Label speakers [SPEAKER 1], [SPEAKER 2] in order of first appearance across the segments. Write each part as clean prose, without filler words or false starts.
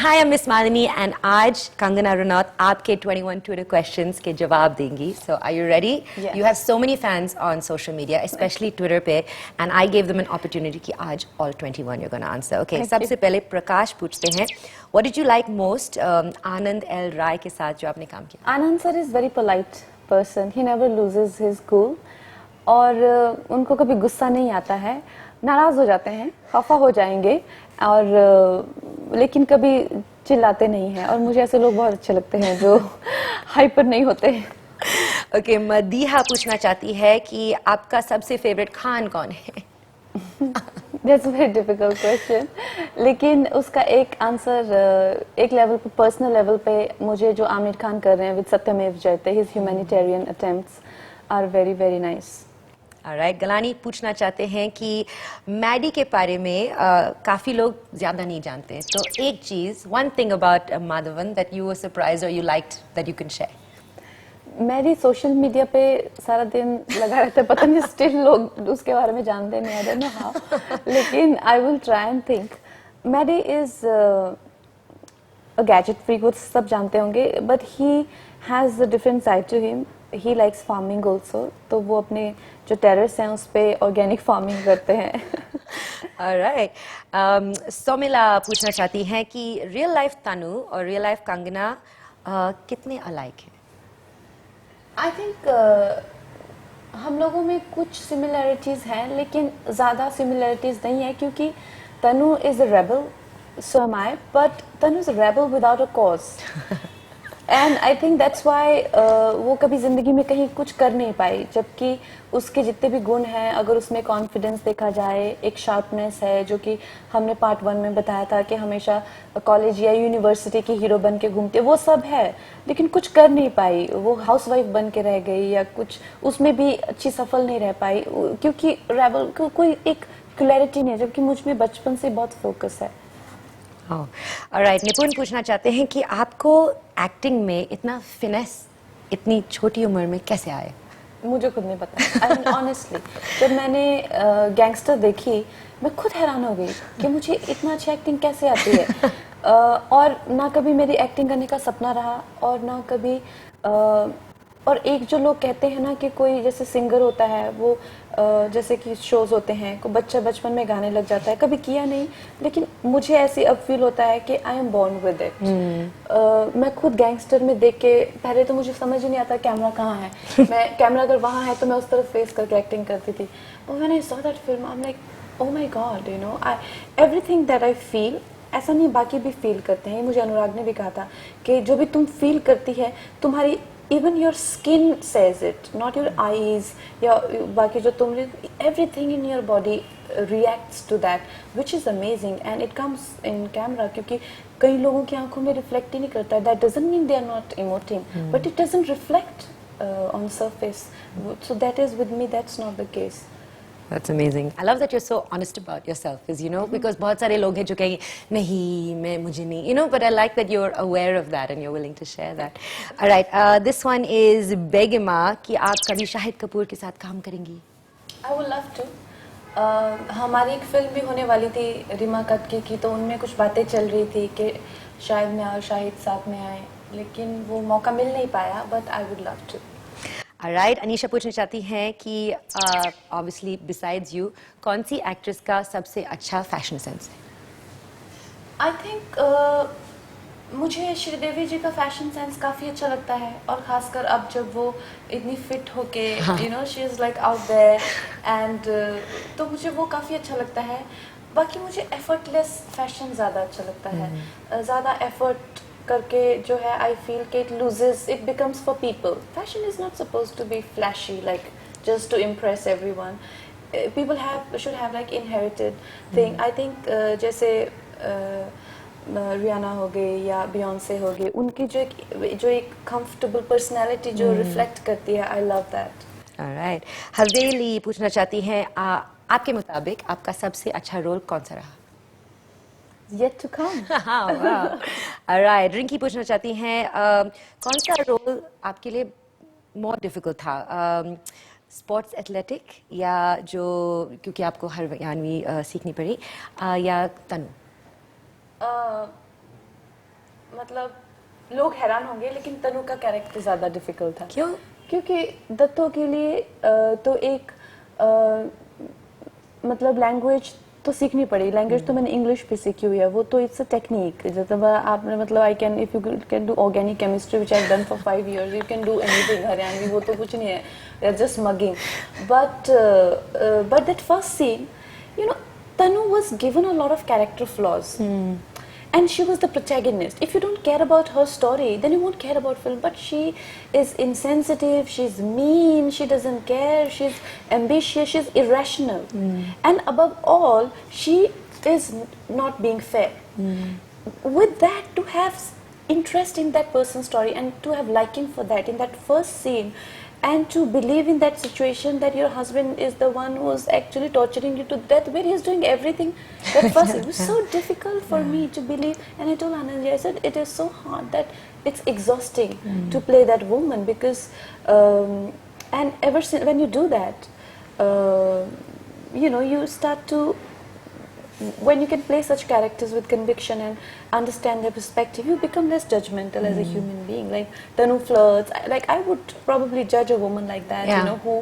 [SPEAKER 1] Hi, I miss Malini and आज कंगना रनौत आपके 21 Twitter questions के जवाब देंगी. So are you ready?
[SPEAKER 2] Yes.
[SPEAKER 1] You have so many fans on social media, specially Twitter पे, and I gave them an opportunity कि आज all 21 you gonna answer. Okay, सबसे पहले प्रकाश पूछते हैं, what did you like most Anand L Rai के साथ जो आपने काम किया?
[SPEAKER 2] Anand sir is very polite person. He never loses his cool. और उनको कभी गुस्सा नहीं आता है. नाराज हो जाते हैं, खफा हो जाएंगे और लेकिन कभी चिल्लाते नहीं हैं. और मुझे ऐसे लोग बहुत अच्छे लगते हैं जो हाइपर नहीं होते.
[SPEAKER 1] ओके, मदीहा पूछना चाहती है कि आपका सबसे फेवरेट खान कौन है?
[SPEAKER 2] That's a very difficult question. लेकिन उसका एक आंसर एक लेवल पे, पर्सनल लेवल पे, मुझे जो आमिर खान कर रहे हैं विद सत्यमेव जयते, his humanitarian attempts are very very nice.
[SPEAKER 1] Alright, गलानी पूछना चाहते हैं कि मैडी के बारे में काफी लोग ज्यादा नहीं जानते हैं, तो एक चीज, one thing about Madhavan that you were surprised or you liked that you can share.
[SPEAKER 2] मैडी सोशल मीडिया पे सारा दिन लगा रहता है, पता नहीं स्टिल लोग उसके बारे में जानते नहीं, आई डोंट नो हाउ. लेकिन I will try and think. Maddy is a gadget freak, वो सब जानते होंगे, but he has a different side to him. He likes farming also, तो वो अपने जो टेरेस हैं उस पे ऑर्गेनिक फार्मिंग करते हैं.
[SPEAKER 1] Alright, सोमिला पूछना चाहती हैं कि रियल लाइफ तनु और रियल लाइफ कंगना कितने अलाइक हैं?
[SPEAKER 2] आई थिंक हम लोगों में कुछ सिमिलरिटीज हैं, लेकिन ज़्यादा सिमिलरिटीज नहीं है, क्योंकि Tanu is a rebel, so am I, but Tanu is a rebel without a cause. And I think that's why वो कभी ज़िंदगी में कहीं कुछ कर नहीं पाई, जबकि उसके जितने भी गुण हैं, अगर उसमें कॉन्फिडेंस देखा जाए, एक शार्पनेस है जो कि हमने पार्ट 1 में बताया था कि हमेशा कॉलेज या यूनिवर्सिटी की हीरो बन के घूमती है, वो सब है, लेकिन कुछ कर नहीं पाई. वो हाउसवाइफ बन के रह गई या कुछ, उसमें भी अच्छी सफल नहीं रह पाई, क्योंकि रेबल को कोई एक क्लैरिटी नहीं है, जबकि मुझ में बचपन से बहुत फोकस है.
[SPEAKER 1] ऑलराइट, निपुण पूछना चाहते हैं कि आपको एक्टिंग में इतना फिनेस इतनी छोटी उम्र में कैसे आए?
[SPEAKER 2] मुझे खुद नहीं पता. आई मीन ऑनेस्टली, जब मैंने गैंगस्टर देखी, मैं खुद हैरान हो गई कि मुझे इतना अच्छी एक्टिंग कैसे आती है. और ना कभी मेरी एक्टिंग करने का सपना रहा, और ना कभी और एक जो लोग कहते हैं ना कि कोई जैसे सिंगर होता है, वो जैसे कि शोज होते हैं, कोई बच्चा बचपन में गाने लग जाता है, कभी किया नहीं, लेकिन मुझे ऐसे अब फील होता है कि I am born with it. मैं खुद गैंगस्टर में देख के, पहले तो मुझे समझ ही नहीं आता कैमरा कहाँ है. मैं कैमरा अगर वहाँ है तो मैं उस तरफ फेस करके एक्टिंग करती थी. और when I saw that film, I am like, oh my God, you know, I everything that I feel, ऐसा नहीं बाकी भी फील करते हैं. मुझे अनुराग ने भी कहा था कि जो भी तुम फील करती है, तुम्हारी even your skin says it, not your eyes, या बाकी जो तुम, everything in your body reacts to that, which is amazing, and it comes in camera, क्योंकि कई लोगों की आंखों में reflect ही नहीं करता है. That doesn't mean they are not emoting, but it doesn't reflect on surface. So that is with me, that's not the case.
[SPEAKER 1] That's amazing. I love that you're so honest about yourself, because you know, because बहुत सारे लोग हैं जो कहेंगे नहीं, मैं, मुझे नहीं, you know, but I like that you're aware of that and you're willing to share that. All right, this one is Begima कि आप कभी शाहिद कपूर के साथ काम करेंगी?
[SPEAKER 2] I would love to. हमारी एक फिल्म भी होने वाली थी रीमा कटकी की, तो उनमें कुछ बातें चल रही थी कि शायद मैं और शाहिद साथ में आए, लेकिन वो मौका मिल नहीं पाया, but I would love to.
[SPEAKER 1] Alright, Anisha पूछना चाहती हैं कि obviously besides you, कौन सी एक्ट्रेस का सबसे अच्छा फैशन सेंस है?
[SPEAKER 2] आई थिंक मुझे श्रीदेवी जी का फैशन सेंस काफ़ी अच्छा लगता है, और ख़ासकर अब जब वो इतनी फिट होके, you know, she is like out there, and तो मुझे वो काफ़ी अच्छा लगता है. बाकी मुझे एफर्टलेस फैशन ज़्यादा अच्छा लगता है. ज़्यादा एफर्ट करके जो है, आई फील कि it loses, it becomes for people. Fashion is not suppose to be flashy, like just to impress everyone. People should have like inherited thing. I think जैसे रियाना हो गई या बियॉन्से हो गई, उनकी जो एक कंफर्टेबल पर्सनालिटी जो रिफ्लेक्ट करती है, आई लव दैट.
[SPEAKER 1] Alright, हवेली पूछना चाहती हैं आपके मुताबिक आपका सबसे अच्छा रोल कौन सा रहा?
[SPEAKER 2] Yet to come.
[SPEAKER 1] Alright, Rinki पूछना चाहती हैं कौन सा रोल आपके लिए more difficult था? स्पोर्ट्स एथलेटिक या जो, क्योंकि आपको हर 'यानवी सीखनी पड़ी, या तनु?
[SPEAKER 2] मतलब लोग हैरान होंगे लेकिन तनु का कैरेक्टर ज्यादा डिफिकल्ट था।
[SPEAKER 1] क्यों?
[SPEAKER 2] क्योंकि दत्तो के लिए तो एक मतलब लैंग्वेज तो सीखनी पड़ी। लैंग्वेज तो मैंने इंग्लिश भी सीखी हुई है, वो तो इट्स अ टेक्निक। जब आपने मतलब I can if you can do organic chemistry which I done for 5 years, you can do anything Haryanvi, वो तो कुछ नहीं है, just mugging. But that first scene, you know, Tanu was given a lot of character flaws. And she was the protagonist. If you don't care about her story, then you won't care about film. But she is insensitive, she's mean, she doesn't care, she's ambitious, she's irrational. And above all, she is not being fair. With that, to have interest in that person's story and to have liking for that in that first scene, and to believe in that situation that your husband is the one who's actually torturing you to death, where he's doing everything. That first, it was so difficult for me to believe. And I told Anand, I said, it is so hard that it's exhausting to play that woman, because and ever since when you do that, you know, you start to, when you can play such characters with conviction and understand their perspective, you become less judgmental as a human being. Like Tanu flirts, like I would probably judge a woman like that, you know, who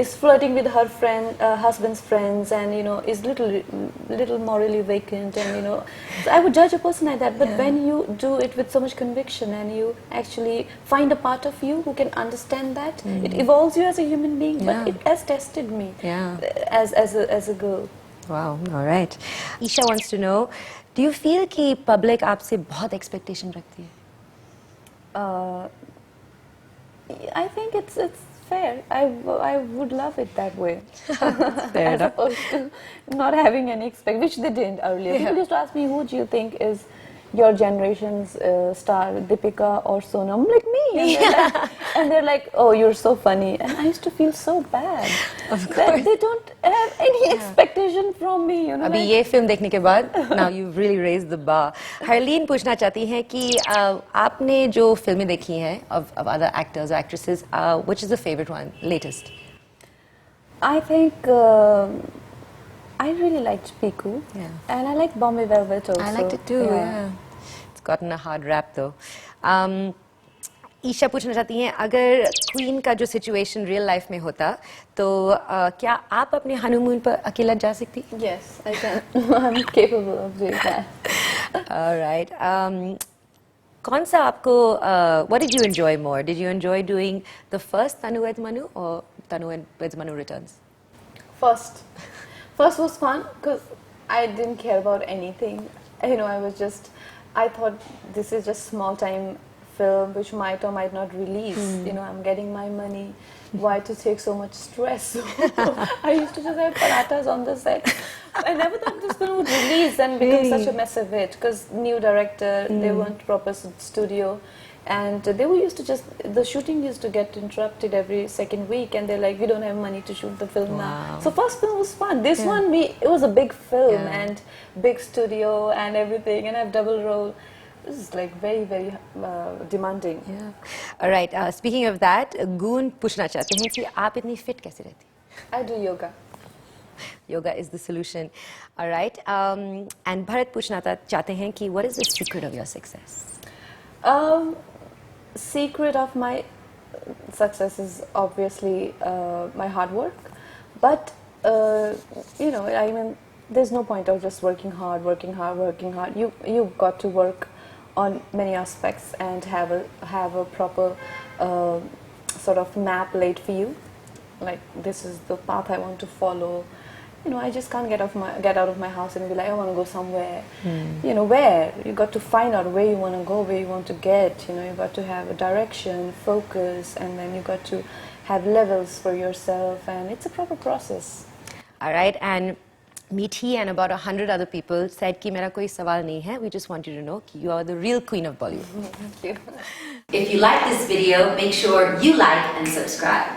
[SPEAKER 2] is flirting with her friend, husband's friends, and you know, is little morally vacant, and you know, so I would judge a person like that. But when you do it with so much conviction and you actually find a part of you who can understand that, it evolves you as a human being. But it has tested me as a girl.
[SPEAKER 1] Wow, all right. Isha wants to know, do you feel कि public आपसे बहुत expectation रखती है?
[SPEAKER 2] I think it's fair. I would love it that way.
[SPEAKER 1] Fair
[SPEAKER 2] as opposed to not having any expect, which they didn't earlier. People used to ask me, who do you think is your generation's star, Deepika or Sonam? I'm like, me. And they're like, oh, you're so funny. And I used to feel so bad.
[SPEAKER 1] Of
[SPEAKER 2] that
[SPEAKER 1] course.
[SPEAKER 2] they don't have any expectation from me, you know.
[SPEAKER 1] अभी
[SPEAKER 2] like,
[SPEAKER 1] ये film देखने के बाद now you've really raised the bar. Harleen पूछना चाहती हैं कि आपने जो फिल्में देखी हैं of other actors or actresses, which is the favorite one, latest?
[SPEAKER 2] I think I really liked Piku. And I like Bombay Velvet also.
[SPEAKER 1] I liked it too. Yeah. It's gotten a hard rap though. Isha पूछना चाहती हैं, अगर queen का जो situation real life में होता तो क्या आप अपने हनीमून पर अकेला जा सकती?
[SPEAKER 2] Yes, I can. I'm capable of doing that.
[SPEAKER 1] All right. कौन सा आपको what did you enjoy more? Did you enjoy doing the first Tanu Weds Manu or Tanu Weds Manu Returns?
[SPEAKER 2] First was fun because I didn't care about anything. You know, I thought this is just small time film which might or might not release. You know, I'm getting my money. Why to take so much stress? I used to just have parathas on the set. I never thought this film would release and become such a massive hit, because new director, they weren't proper studio, and they were used to the shooting used to get interrupted every second week, and they're like, we don't have money to shoot the film now. So first film was fun. This one, it was a big film and big studio and everything, and I have double role. This is like very, very demanding.
[SPEAKER 1] All right. Speaking of that, Goon पूछना चाहते हैं कि आप इतनी fit कैसे रहती?
[SPEAKER 2] I do yoga.
[SPEAKER 1] Yoga is the solution. All right. And Bharat पूछना चाहते हैं कि what is the secret of your success?
[SPEAKER 2] Secret of my success is obviously my hard work, but you know, I mean, there's no point of just working hard. You've got to work on many aspects and have a proper sort of map laid for you. Like, this is the path I want to follow. You know, I just can't get out of my house and be like, I want to go somewhere. You know, where? You got to find out where you want to go, where you want to get. You know, you got to have a direction, focus, and then you got to have levels for yourself, and it's a proper process. All
[SPEAKER 1] right, and Meethi and about 100 other people said कि मेरा कोई सवाल नहीं है. We just want you to know कि you are the real queen of Bollywood.
[SPEAKER 2] Thank you.
[SPEAKER 3] If you like this video, make sure you like and subscribe.